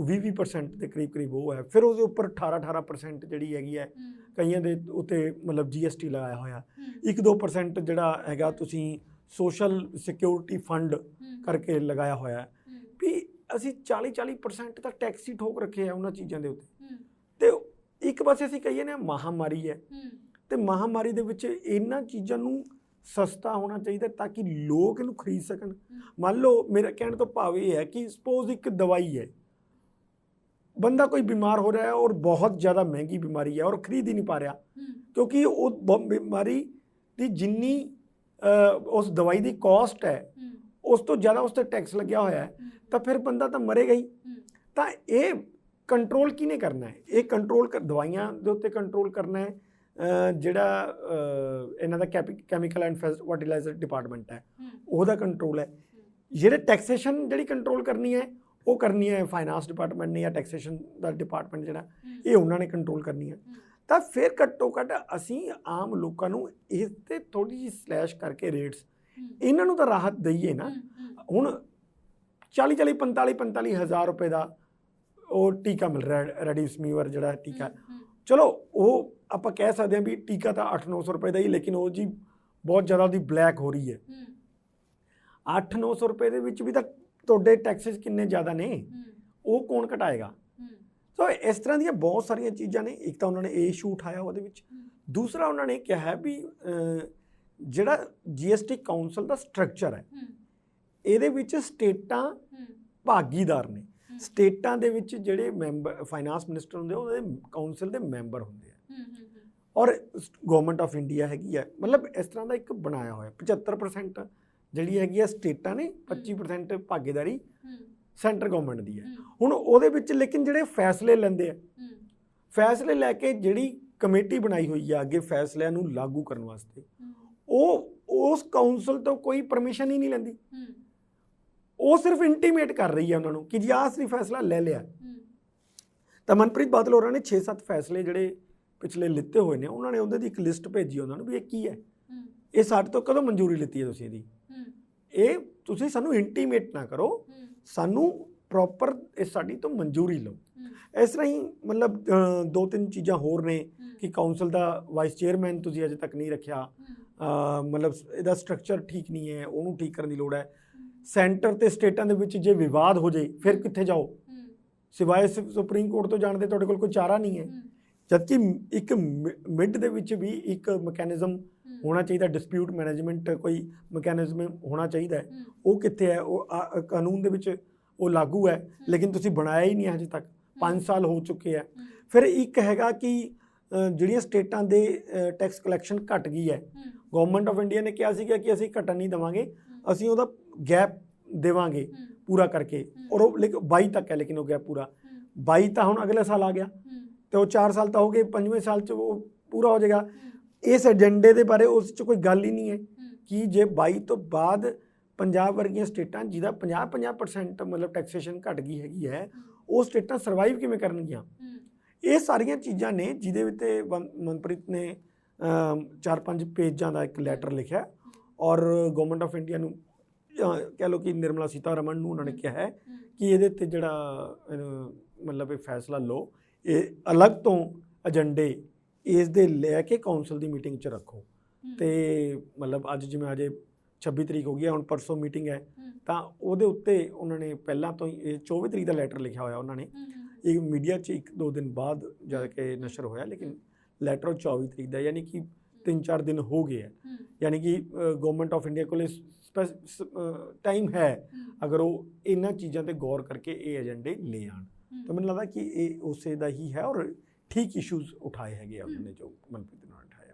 20% ਦੇ ਕਰੀਬ ਉਹ ਹੈ। ਫਿਰ ਉਹਦੇ ਉੱਪਰ 18% ਜਿਹੜੀ ਹੈਗੀ ਹੈ, ਕਈਆਂ ਦੇ ਉੱਤੇ ਮਤਲਬ GST ਲਗਾਇਆ ਹੋਇਆ। 1-2% ਜਿਹੜਾ ਹੈਗਾ ਤੁਸੀਂ ਸੋਸ਼ਲ ਸਿਕਿਉਰਿਟੀ ਫੰਡ ਕਰਕੇ ਲਗਾਇਆ ਹੋਇਆ। ਵੀ ਅਸੀਂ 40% ਤਾਂ ਟੈਕਸ ਹੀ ਠੋਕ ਰੱਖੇ ਆ ਉਹਨਾਂ ਚੀਜ਼ਾਂ ਦੇ ਉੱਤੇ। ਤੇ ਇੱਕ ਪਾਸੇ ਅਸੀਂ ਕਹੀਏ ਨਾ ਮਹਾਮਾਰੀ ਹੈ, ਤੇ ਮਹਾਮਾਰੀ ਦੇ ਵਿੱਚ ਇਹਨਾਂ ਚੀਜ਼ਾਂ ਨੂੰ ਸਸਤਾ ਹੋਣਾ ਚਾਹੀਦਾ ਤਾਂ ਕਿ ਲੋਕ ਇਹਨੂੰ ਖਰੀਦ ਸਕਣ। ਮੰਨ ਲਓ ਮੇਰਾ ਕਹਿਣ ਤੋਂ ਭਾਵ ਇਹ ਹੈ ਕਿ ਸਪੋਜ਼ ਇੱਕ ਦਵਾਈ ਹੈ, ਬੰਦਾ ਕੋਈ ਬਿਮਾਰ ਹੋ ਰਿਹਾ ਹੈ ਔਰ ਬਹੁਤ ਜ਼ਿਆਦਾ ਮਹਿੰਗੀ ਬਿਮਾਰੀ ਹੈ ਔਰ ਖਰੀਦ ਹੀ ਨਹੀਂ ਪਾ ਰਿਹਾ, ਕਿਉਂਕਿ ਉਹ ਬਿਮਾਰੀ ਦੀ ਜਿੰਨੀ ਉਸ ਦਵਾਈ ਦੀ ਕਾਸਟ ਹੈ ਉਸ ਤੋਂ ਜ਼ਿਆਦਾ ਉਸ 'ਤੇ ਟੈਕਸ ਲੱਗਿਆ ਹੋਇਆ ਹੈ, ਤਾਂ ਫਿਰ ਬੰਦਾ ਤਾਂ ਮਰੇਗਾ ਹੀ। ਤਾਂ ਇਹ ਕੰਟਰੋਲ ਕਿਹਨੇ ਕਰਨਾ ਹੈ? ਇਹ ਕੰਟਰੋਲ ਦਵਾਈਆਂ ਦੇ ਉੱਤੇ ਕੰਟਰੋਲ ਕਰਨਾ ਹੈ ਜਿਹੜਾ ਇਹਨਾਂ ਦਾ ਕੈਮੀਕਲ ਐਂਡ ਫਰਟੀਲਾਈਜ਼ਰ ਡਿਪਾਰਟਮੈਂਟ ਹੈ, ਉਹਦਾ ਕੰਟਰੋਲ ਹੈ। ਜਿਹੜੇ ਟੈਕਸੇਸ਼ਨ ਜਿਹੜੀ ਕੰਟਰੋਲ ਕਰਨੀ ਹੈ ਉਹ ਕਰਨੀ ਹੈ ਫਾਈਨਾਂਸ ਡਿਪਾਰਟਮੈਂਟ ਨੇ, ਜਾਂ ਟੈਕਸੇਸ਼ਨ ਦਾ ਡਿਪਾਰਟਮੈਂਟ ਜਿਹੜਾ ਇਹ ਉਹਨਾਂ ਨੇ ਕੰਟਰੋਲ ਕਰਨੀ ਹੈ। ਤਾਂ ਫਿਰ ਘੱਟੋ ਘੱਟ ਅਸੀਂ ਆਮ ਲੋਕਾਂ ਨੂੰ ਇਸ 'ਤੇ ਥੋੜ੍ਹੀ ਜਿਹੀ ਸਲੈਸ਼ ਕਰਕੇ ਰੇਟਸ ਇਹਨਾਂ ਨੂੰ ਤਾਂ ਰਾਹਤ ਦਈਏ ਨਾ। ਹੁਣ 45 ਹਜ਼ਾਰ ਰੁਪਏ ਦਾ ਉਹ ਟੀਕਾ ਮਿਲ ਰਿਹਾ, ਰੈਮਡੇਸਿਵਿਰ ਜਿਹੜਾ ਟੀਕਾ, ਚਲੋ ਉਹ ਆਪਾਂ ਕਹਿ ਸਕਦੇ ਹਾਂ ਵੀ ਟੀਕਾ ਤਾਂ 800-900 ਰੁਪਏ ਦਾ ਹੀ, ਲੇਕਿਨ ਉਹ ਜੀ ਬਹੁਤ ਜ਼ਿਆਦਾ ਉਹਦੀ ਬਲੈਕ ਹੋ ਰਹੀ ਹੈ। 800-900 ਰੁਪਏ ਦੇ ਵਿੱਚ ਵੀ ਤਾਂ ਤੁਹਾਡੇ ਟੈਕਸਿਸ ਕਿੰਨੇ ਜ਼ਿਆਦਾ ਨੇ, ਉਹ ਕੌਣ ਘਟਾਏਗਾ? ਸੋ ਇਸ ਤਰ੍ਹਾਂ ਦੀਆਂ ਬਹੁਤ ਸਾਰੀਆਂ ਚੀਜ਼ਾਂ ਨੇ। ਇੱਕ ਤਾਂ ਉਹਨਾਂ ਨੇ ਇਹ ਇਸ਼ੂ ਉਠਾਇਆ ਉਹਦੇ ਵਿੱਚ, ਦੂਸਰਾ ਉਹਨਾਂ ਨੇ ਕਿਹਾ ਵੀ ਜਿਹੜਾ GST ਕਾਉਂਸਲ ਦਾ ਸਟਰਕਚਰ ਹੈ ਇਹਦੇ ਵਿੱਚ ਸਟੇਟਾਂ ਭਾਗੀਦਾਰ ਨੇ। ਸਟੇਟਾਂ ਦੇ ਵਿੱਚ ਜਿਹੜੇ ਮੈਂਬਰ ਫਾਈਨਾਂਸ ਮਿਨਿਸਟਰ ਹੁੰਦੇ ਉਹਦੇ ਕਾਉਂਸਲ ਦੇ ਮੈਂਬਰ ਹੁੰਦੇ ਆ, ਔਰ ਗਵਰਨਮੈਂਟ ਆਫ ਇੰਡੀਆ ਹੈਗੀ ਹੈ। ਮਤਲਬ ਇਸ ਤਰ੍ਹਾਂ ਦਾ ਇੱਕ ਬਣਾਇਆ ਹੋਇਆ 75% ਜਿਹੜੀ ਹੈਗੀ ਆ ਸਟੇਟਾਂ ਨੇ, 25% ਭਾਗੀਦਾਰੀ ਸੈਂਟਰ ਗਵਰਨਮੈਂਟ ਦੀ ਹੈ। ਹੁਣ ਉਹਦੇ ਵਿੱਚ ਲੇਕਿਨ ਜਿਹੜੇ ਫੈਸਲੇ ਲੈਂਦੇ ਆ, ਫੈਸਲੇ ਲੈ ਕੇ ਜਿਹੜੀ ਕਮੇਟੀ ਬਣਾਈ ਹੋਈ ਆ ਅੱਗੇ ਫੈਸਲਿਆਂ ਨੂੰ ਲਾਗੂ ਕਰਨ ਵਾਸਤੇ, ਉਹ ਉਸ ਕਾਉਂਸਲ ਤੋਂ ਕੋਈ ਪਰਮਿਸ਼ਨ ਹੀ ਨਹੀਂ ਲੈਂਦੀ। ਉਹ ਸਿਰਫ ਇੰਟੀਮੇਟ ਕਰ ਰਹੀ ਹੈ ਉਹਨਾਂ ਨੂੰ ਕਿ ਜੀ ਆਹ ਅਸੀਂ ਫੈਸਲਾ ਲੈ ਲਿਆ। ਤਾਂ ਮਨਪ੍ਰੀਤ ਬਾਦਲ ਹੋਰਾਂ ਨੇ 6-7 ਫੈਸਲੇ ਜਿਹੜੇ ਪਿਛਲੇ ਲਿੱਤੇ ਹੋਏ ਨੇ, ਉਹਨਾਂ ਨੇ ਉਹਦੇ ਦੀ ਇੱਕ ਲਿਸਟ ਭੇਜੀ ਉਹਨਾਂ ਨੂੰ ਵੀ ਇਹ ਕੀ ਹੈ, ਇਹ ਸਾਡੇ ਤੋਂ ਕਦੋਂ ਮਨਜ਼ੂਰੀ ਲਿੱਤੀ ਹੈ ਤੁਸੀਂ ਇਹਦੀ, ਇਹ ਤੁਸੀਂ ਸਾਨੂੰ ਇੰਟੀਮੇਟ ਨਾ ਕਰੋ, ਸਾਨੂੰ ਪ੍ਰੋਪਰ ਇਹ ਸਾਡੀ ਤੋਂ ਮਨਜ਼ੂਰੀ ਲਓ। ਇਸ ਤਰ੍ਹਾਂ ਹੀ ਮਤਲਬ 2-3 ਚੀਜ਼ਾਂ ਹੋਰ ਨੇ ਕਿ ਕਾਉਂਸਲ ਦਾ ਵਾਈਸ ਚੇਅਰਮੈਨ ਤੁਸੀਂ ਅਜੇ ਤੱਕ ਨਹੀਂ ਰੱਖਿਆ, ਮਤਲਬ ਇਹਦਾ ਸਟਰਕਚਰ ਠੀਕ ਨਹੀਂ ਹੈ, ਉਹਨੂੰ ਠੀਕ ਕਰਨ ਦੀ ਲੋੜ ਹੈ। ਸੈਂਟਰ ਤੇ ਸਟੇਟਾਂ ਦੇ ਵਿੱਚ ਜੇ ਵਿਵਾਦ ਹੋ ਜਾਏ ਫਿਰ ਕਿੱਥੇ ਜਾਓ, ਸਿਵਾਏ ਸੁਪਰੀਮ ਕੋਰਟ ਤੋਂ ਜਾਣ ਦੇ ਤੁਹਾਡੇ ਕੋਲ ਕੋਈ ਚਾਰਾ ਨਹੀਂ ਹੈ। ਜਦਕਿ ਇੱਕ ਮਿਡ ਦੇ ਵਿੱਚ ਵੀ ਇੱਕ ਮੈਕੈਨਿਜ਼ਮ ਹੋਣਾ ਚਾਹੀਦਾ, ਡਿਸਪਿਊਟ ਮੈਨੇਜਮੈਂਟ ਕੋਈ ਮੈਕੈਨਿਜ਼ਮ ਹੋਣਾ ਚਾਹੀਦਾ ਹੈ। ਉਹ ਕਿੱਥੇ ਹੈ? ਉਹ ਕਾਨੂੰਨ ਦੇ ਵਿੱਚ ਉਹ ਲਾਗੂ ਹੈ ਲੇਕਿਨ ਤੁਸੀਂ ਬਣਾਇਆ ਹੀ ਨਹੀਂ ਹਜੇ ਤੱਕ, 5 ਸਾਲ ਹੋ ਚੁੱਕੇ ਹੈ। ਫਿਰ ਇੱਕ ਹੈਗਾ ਕਿ ਜਿਹੜੀਆਂ ਸਟੇਟਾਂ ਦੇ ਟੈਕਸ ਕਲੈਕਸ਼ਨ ਘਟ ਗਈ ਹੈ, ਗਵਰਨਮੈਂਟ ਆਫ ਇੰਡੀਆ ਨੇ ਕਿਹਾ ਸੀਗਾ ਕਿ ਅਸੀਂ ਘਟਣ ਨਹੀਂ ਦੇਵਾਂਗੇ, ਅਸੀਂ ਉਹਦਾ ਗੈਪ ਦੇਵਾਂਗੇ ਪੂਰਾ ਕਰਕੇ, ਔਰ ਉਹ ਲੇਕਿਨ 22 ਤੱਕ ਹੈ, ਲੇਕਿਨ ਉਹ ਗੈਪ ਪੂਰਾ 22 ਤਾਂ ਹੁਣ ਅਗਲੇ ਸਾਲ ਆ ਗਿਆ ਤੇ ਉਹ 4 ਸਾਲ ਤਾਂ ਹੋ ਗਏ, 5ਵੇਂ ਸਾਲ 'ਚ ਉਹ ਪੂਰਾ ਹੋ ਜਾਏਗਾ। ਇਸ ਏਜੰਡੇ ਦੇ ਬਾਰੇ ਉਸ 'ਚ ਕੋਈ ਗੱਲ ਹੀ ਨਹੀਂ ਹੈ ਕਿ ਜੇ 22 ਤੋਂ ਬਾਅਦ ਪੰਜਾਬ ਵਰਗੀਆਂ ਸਟੇਟਾਂ ਜਿਹਦਾ 50% ਮਤਲਬ ਟੈਕਸੇਸ਼ਨ ਘਟ ਗਈ ਹੈਗੀ ਹੈ, ਉਹ ਸਟੇਟਾਂ ਸਰਵਾਈਵ ਕਿਵੇਂ ਕਰਨਗੀਆਂ? ਇਹ ਸਾਰੀਆਂ ਚੀਜ਼ਾਂ ਨੇ ਜਿਹਦੇ ਵਿੱਚ ਮਨਪ੍ਰੀਤ ਨੇ 4-5 ਪੇਜਾਂ ਦਾ ਇੱਕ ਲੈਟਰ ਲਿਖਿਆ, ਔਰ ਗਵਰਨਮੈਂਟ ਆਫ ਇੰਡੀਆ ਨੂੰ ਕਹਿ ਲਓ ਕਿ ਨਿਰਮਲਾ ਸੀਤਾਰਮਨ ਨੂੰ ਉਹਨਾਂ ਨੇ ਕਿਹਾ ਹੈ ਕਿ ਇਹਦੇ 'ਤੇ ਜਿਹੜਾ ਮਤਲਬ ਇਹ ਫੈਸਲਾ ਲਓ, ਇਹ ਅਲੱਗ ਤੋਂ ਏਜੰਡੇ ਇਸ ਦੇ ਲੈ ਕੇ ਕਾਉਂਸਲ ਦੀ ਮੀਟਿੰਗ 'ਚ ਰੱਖੋ। ਤੇ ਮਤਲਬ ਅੱਜ ਜਿਵੇਂ ਅਜੇ 26 ਤਰੀਕ ਹੋ ਗਈ ਹੈ, ਹੁਣ ਪਰਸੋਂ ਮੀਟਿੰਗ ਹੈ, ਤਾਂ ਉਹਦੇ ਉੱਤੇ ਉਹਨਾਂ ਨੇ ਪਹਿਲਾਂ ਤੋਂ ਹੀ ਇਹ 24 ਤਰੀਕ ਦਾ ਲੈਟਰ ਲਿਖਿਆ ਹੋਇਆ ਉਹਨਾਂ ਨੇ, ਇਹ ਮੀਡੀਆ 'ਚ 1-2 ਦਿਨ ਬਾਅਦ ਜਾ ਕੇ ਨਸ਼ਰ ਹੋਇਆ, ਲੇਕਿਨ ਲੈਟਰ 24 ਤਰੀਕ ਦਾ, ਯਾਨੀ ਕਿ 3-4 ਦਿਨ ਹੋ ਗਏ ਹੈ। ਯਾਨੀ ਕਿ ਗਵਰਨਮੈਂਟ ਆਫ ਇੰਡੀਆ ਕੋਲ ਟਾਈਮ ਹੈ ਅਗਰ ਉਹ ਇਹਨਾਂ ਚੀਜ਼ਾਂ 'ਤੇ ਗੌਰ ਕਰਕੇ ਇਹ ਏਜੰਡੇ ਲੈ ਆਉਣ, ਤਾਂ ਮੈਨੂੰ ਲੱਗਦਾ ਕਿ ਇਹ ਉਸੇ ਦਾ ਹੀ ਹੈ ਔਰ ਠੀਕ ਇਸ਼ੂਜ਼ ਉਠਾਏ ਹੈਗੇ ਆ ਉਹਨੇ ਜੋ ਮਨਪ੍ਰੀਤ ਨੇ ਉਠਾਇਆ।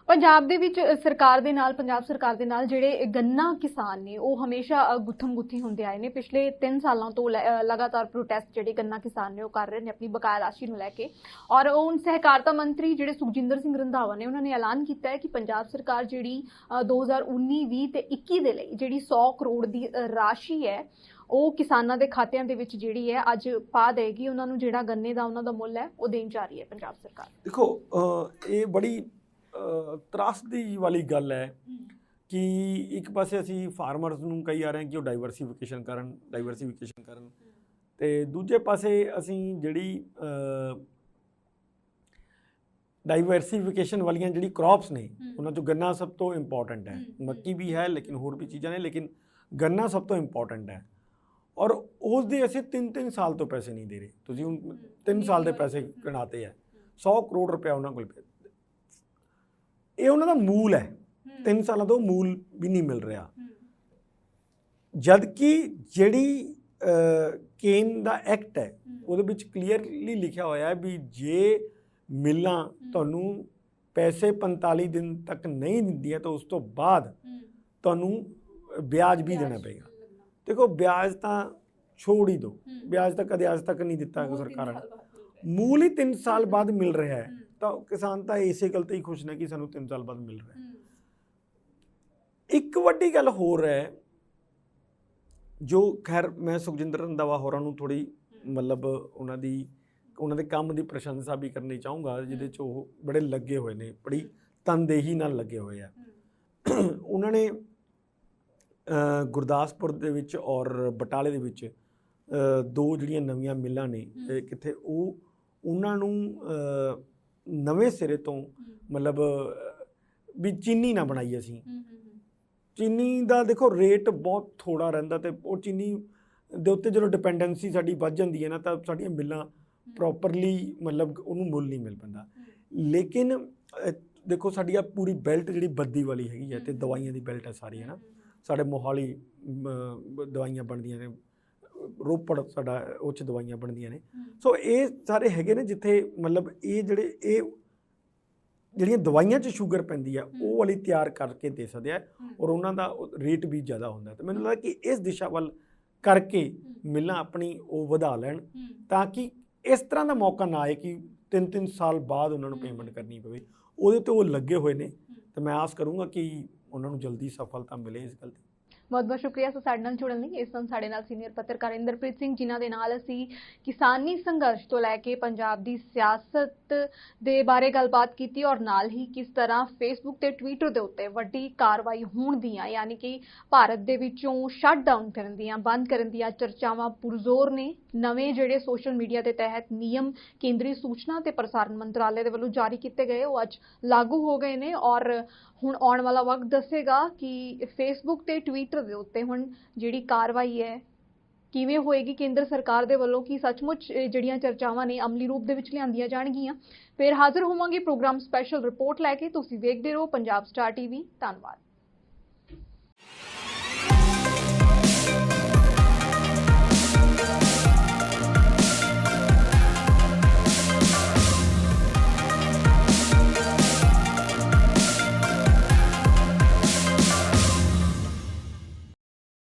ਪੰਜਾਬ ਦੇ ਵਿੱਚ ਸਰਕਾਰ ਦੇ ਨਾਲ, ਪੰਜਾਬ ਸਰਕਾਰ ਦੇ ਨਾਲ ਜਿਹੜੇ ਗੰਨਾ ਕਿਸਾਨ ਨੇ ਉਹ ਹਮੇਸ਼ਾ ਗੁੱਥਮ ਗੁੱਥੀ ਹੁੰਦੇ ਆਏ ਨੇ। ਪਿਛਲੇ 3 ਸਾਲਾਂ ਤੋਂ ਲਗਾਤਾਰ ਪ੍ਰੋਟੈਸਟ ਜਿਹੜੇ ਗੰਨਾ ਕਿਸਾਨ ਨੇ ਉਹ ਕਰ ਰਹੇ ਨੇ ਆਪਣੀ ਬਕਾਇਆ ਰਾਸ਼ੀ ਨੂੰ ਲੈ ਕੇ, ਔਰ ਹੁਣ ਸਹਿਕਾਰਤਾ ਮੰਤਰੀ ਜਿਹੜੇ ਸੁਖਜਿੰਦਰ ਸਿੰਘ ਰੰਧਾਵਾ ਨੇ ਉਹਨਾਂ ਨੇ ਐਲਾਨ ਕੀਤਾ ਹੈ ਕਿ ਪੰਜਾਬ ਸਰਕਾਰ ਜਿਹੜੀ 2019, 20 ਤੇ 21 ਦੇ ਲਈ ਜਿਹੜੀ 100 ਕਰੋੜ ਦੀ ਰਾਸ਼ੀ ਹੈ ਉਹ ਕਿਸਾਨਾਂ ਦੇ ਖਾਤਿਆਂ ਦੇ ਵਿੱਚ ਜਿਹੜੀ ਹੈ ਅੱਜ ਪਾ ਦੇਗੀ। ਉਹਨਾਂ ਨੂੰ ਜਿਹੜਾ ਗੰਨੇ ਦਾ ਉਹਨਾਂ ਦਾ ਮੁੱਲ ਹੈ ਉਹ ਦੇਣ ਜਾ ਰਹੀ ਹੈ ਪੰਜਾਬ ਸਰਕਾਰ। ਦੇਖੋ ਇਹ ਬੜੀ ਤਰਾਸਦੀ ਵਾਲੀ ਗੱਲ ਹੈ ਕਿ ਇੱਕ ਪਾਸੇ ਅਸੀਂ ਫਾਰਮਰਸ ਨੂੰ ਕਹੀ ਆ ਰਹੇ ਹਾਂ ਕਿ ਉਹ ਡਾਈਵਰਸੀਫਿਕੇਸ਼ਨ ਕਰਨ ਤੇ ਦੂਜੇ ਪਾਸੇ ਅਸੀਂ ਜਿਹੜੀ ਡਾਈਵਰਸੀਫਿਕੇਸ਼ਨ ਵਾਲੀਆਂ ਜਿਹੜੀ ਕ੍ਰੌਪਸ ਨੇ ਉਹਨਾਂ 'ਚੋਂ ਗੰਨਾ ਸਭ ਤੋਂ ਇੰਪੋਰਟੈਂਟ ਹੈ, ਮੱਕੀ ਵੀ ਹੈ ਲੇਕਿਨ ਹੋਰ ਵੀ ਚੀਜ਼ਾਂ ਨੇ, ਲੇਕਿਨ ਗੰਨਾ ਸਭ ਤੋਂ ਇੰਪੋਰਟੈਂਟ ਹੈ। ਔਰ ਉਸ ਦੇ ਅਸੀਂ 3-3 ਸਾਲ ਤੋਂ ਪੈਸੇ ਨਹੀਂ ਦੇ ਰਹੇ। ਤੁਸੀਂ ਹੁਣ 3 ਸਾਲ ਦੇ ਪੈਸੇ ਗਿਣਾਤੇ ਹੈ, 100 ਕਰੋੜ ਰੁਪਇਆ ਉਹਨਾਂ ਕੋਲ ਪਿਆ। ਇਹ ਉਹਨਾਂ ਦਾ ਮੂਲ ਹੈ, 3 ਸਾਲਾਂ ਤੋਂ ਮੂਲ ਵੀ ਨਹੀਂ ਮਿਲ ਰਿਹਾ। ਜਦ ਕਿ ਜਿਹੜੀ ਕੇਨ ਦਾ ਐਕਟ ਹੈ ਉਹਦੇ ਵਿੱਚ ਕਲੀਅਰਲੀ ਲਿਖਿਆ ਹੋਇਆ ਹੈ ਵੀ ਜੇ ਮਿਲਾਂ ਤੁਹਾਨੂੰ ਪੈਸੇ 45 ਦਿਨ ਤੱਕ ਨਹੀਂ ਦਿੰਦੀਆਂ ਤਾਂ ਉਸ ਤੋਂ ਬਾਅਦ ਤੁਹਾਨੂੰ ਵਿਆਜ ਵੀ ਦੇਣਾ ਪਏਗਾ। ਦੇਖੋ ਵਿਆਜ ਤਾਂ ਛੋੜ ਹੀ ਦਿਓ, ਵਿਆਜ ਤਾਂ ਕਦੇ ਅੱਜ ਤੱਕ ਨਹੀਂ ਦਿੱਤਾ ਸਰਕਾਰਾਂ ਨੇ। ਮੂਲ ਹੀ 3 ਸਾਲ ਬਾਅਦ ਮਿਲ ਰਿਹਾ ਹੈ ਤਾਂ ਕਿਸਾਨ ਤਾਂ ਇਸੇ ਗੱਲ ਤੇ ਹੀ ਖੁਸ਼ ਨੇ ਕਿ ਸਾਨੂੰ 3 ਸਾਲ ਬਾਅਦ ਮਿਲ ਰਿਹਾ ਹੈ। ਇੱਕ ਵੱਡੀ ਗੱਲ ਹੋਰ ਹੈ ਜੋ ਖੈਰ ਮੈਂ ਸੁਖਜਿੰਦਰ ਰੰਧਾਵਾ ਹੋਰਾਂ ਨੂੰ ਥੋੜ੍ਹੀ ਮਤਲਬ ਉਹਨਾਂ ਦੇ ਕੰਮ ਦੀ ਪ੍ਰਸ਼ੰਸਾ ਵੀ ਕਰਨੀ ਚਾਹੂੰਗਾ, ਜਿਹਦੇ 'ਚ ਉਹ ਬੜੇ ਲੱਗੇ ਹੋਏ ਨੇ, ਬੜੀ ਤਨਦੇਹੀ ਨਾਲ ਲੱਗੇ ਹੋਏ ਆ। ਉਹਨਾਂ ਨੇ ਗੁਰਦਾਸਪੁਰ ਦੇ ਵਿੱਚ ਔਰ ਬਟਾਲੇ ਦੇ ਵਿੱਚ 2 ਜਿਹੜੀਆਂ ਨਵੀਆਂ ਮਿੱਲਾਂ ਨੇ ਕਿੱਥੇ ਉਹਨਾਂ ਨੂੰ ਨਵੇਂ ਸਿਰੇ ਤੋਂ ਮਤਲਬ ਵੀ ਚੀਨੀ ਨਾ ਬਣਾਈ ਅਸੀਂ। ਚੀਨੀ ਦਾ ਦੇਖੋ ਰੇਟ ਬਹੁਤ ਥੋੜ੍ਹਾ ਰਹਿੰਦਾ ਤੇ ਉਹ ਚੀਨੀ ਦੇ ਉੱਤੇ ਜਦੋਂ ਡਿਪੈਂਡੈਂਸੀ ਸਾਡੀ ਵੱਧ ਜਾਂਦੀ ਹੈ ਨਾ ਤਾਂ ਸਾਡੀਆਂ ਮਿੱਲਾਂ ਪ੍ਰੋਪਰਲੀ ਮਤਲਬ ਉਹਨੂੰ ਮੁੱਲ ਨਹੀਂ ਮਿਲ ਪੈਂਦਾ। ਲੇਕਿਨ ਦੇਖੋ ਸਾਡੀ ਆ ਪੂਰੀ ਬੈਲਟ ਜਿਹੜੀ ਬੱਦੀ ਵਾਲੀ ਹੈਗੀ ਹੈ ਤੇ ਦਵਾਈਆਂ ਦੀ ਬੈਲਟ ਹੈ ਸਾਰੀ, ਹੈ ਨਾ। ਸਾਡੇ ਮੋਹਾਲੀ ਦਵਾਈਆਂ ਬਣਦੀਆਂ ਨੇ, ਰੋਪੜ ਸਾਡਾ ਉਹ 'ਚ ਦਵਾਈਆਂ ਬਣਦੀਆਂ ਨੇ। ਸੋ ਇਹ ਸਾਰੇ ਹੈਗੇ ਨੇ ਜਿੱਥੇ ਮਤਲਬ ਇਹ ਜਿਹੜੀਆਂ ਦਵਾਈਆਂ 'ਚ ਸ਼ੂਗਰ ਪੈਂਦੀ ਆ ਉਹ ਵਾਲੀ ਤਿਆਰ ਕਰਕੇ ਦੇ ਸਕਦੇ ਆ ਔਰ ਉਹਨਾਂ ਦਾ ਰੇਟ ਵੀ ਜ਼ਿਆਦਾ ਹੁੰਦਾ। ਤੇ ਮੈਨੂੰ ਲੱਗਦਾ ਕਿ ਇਸ ਦਿਸ਼ਾ ਵੱਲ ਕਰਕੇ ਮਿਲਾਂ ਆਪਣੀ ਉਹ ਵਧਾ ਲੈਣ ਤਾਂ ਕਿ ਇਸ ਤਰ੍ਹਾਂ ਦਾ ਮੌਕਾ ਨਾ ਆਏ ਕਿ 3-3 ਸਾਲ ਬਾਅਦ ਉਹਨਾਂ ਨੂੰ ਪੇਮੈਂਟ ਕਰਨੀ ਪਵੇ। ਉਹਦੇ 'ਤੇ ਉਹ ਲੱਗੇ ਹੋਏ ਨੇ ਤੇ ਮੈਂ ਆਸ ਕਰੂੰਗਾ ਕਿ ਉਹਨਾਂ ਨੂੰ ਜਲਦੀ ਸਫਲਤਾ ਮਿਲੇ ਇਸ ਗੱਲ ਦੀ। ਬਹੁਤ ਬਹੁਤ ਸ਼ੁਕਰੀਆ ਸਾਡੇ ਨਾਲ ਜੁੜਨ ਲਈ। ਇਸ ਸਮੇਂ ਸਾਡੇ ਨਾਲ ਸੀਨੀਅਰ ਪੱਤਰਕਾਰ ਇੰਦਰਪ੍ਰੀਤ ਸਿੰਘ, ਜਿਨ੍ਹਾਂ ਦੇ ਨਾਲ ਅਸੀਂ ਕਿਸਾਨੀ ਸੰਘਰਸ਼ ਤੋਂ ਲੈ ਕੇ ਪੰਜਾਬ ਦੀ ਸਿਆਸਤ ਦੇ ਬਾਰੇ ਗੱਲਬਾਤ ਕੀਤੀ ਔਰ ਨਾਲ ਹੀ ਕਿਸ ਤਰ੍ਹਾਂ ਫੇਸਬੁੱਕ ਤੇ ਟਵਿੱਟਰ ਦੇ ਉੱਤੇ ਵੱਡੀ ਕਾਰਵਾਈ ਹੋਣ ਦੀਆਂ, ਯਾਨੀ ਕਿ ਭਾਰਤ ਦੇ ਵਿੱਚੋਂ ਸ਼ਟਡਾਊਨ ਕਰਨ ਦੀਆਂ, ਬੰਦ ਕਰਨ ਦੀਆਂ ਚਰਚਾਵਾਂ ਪੁਰਜ਼ੋਰ ਨੇ। ਨਵੇਂ ਜਿਹੜੇ ਸੋਸ਼ਲ ਮੀਡੀਆ ਦੇ ਤਹਿਤ ਨਿਯਮ ਕੇਂਦਰੀ ਸੂਚਨਾ ਤੇ ਪ੍ਰਸਾਰਣ ਮੰਤਰਾਲੇ ਦੇ ਵੱਲੋਂ ਜਾਰੀ ਕੀਤੇ ਗਏ ਉਹ ਅੱਜ ਲਾਗੂ ਹੋ ਗਏ ਨੇ ਔਰ ਹੁਣ ਆਉਣ ਵਾਲਾ ਵਕਤ ਦੱਸੇਗਾ ਕਿ ਫੇਸਬੁੱਕ ਤੇ ਟਵਿੱਟਰ ਦੇ ਉੱਤੇ ਹੁਣ ਜਿਹੜੀ ਕਾਰਵਾਈ ਹੈ ਕਿਵੇਂ ਹੋਏਗੀ ਕੇਂਦਰ ਸਰਕਾਰ ਦੇ ਵੱਲੋਂ, ਕਿ ਸੱਚਮੁੱਚ ਜਿਹੜੀਆਂ ਚਰਚਾਵਾਂ ਨੇ ਅਮਲੀ ਰੂਪ ਦੇ ਵਿੱਚ ਲਿਆਂਦੀਆਂ ਜਾਣਗੀਆਂ। ਫਿਰ ਹਾਜ਼ਰ ਹੋਵਾਂਗੇ ਪ੍ਰੋਗਰਾਮ ਸਪੈਸ਼ਲ ਰਿਪੋਰਟ ਲੈ ਕੇ। ਤੁਸੀਂ ਵੇਖਦੇ ਰਹੋ ਪੰਜਾਬ ਸਟਾਰ ਟੀਵੀ। ਧੰਨਵਾਦ।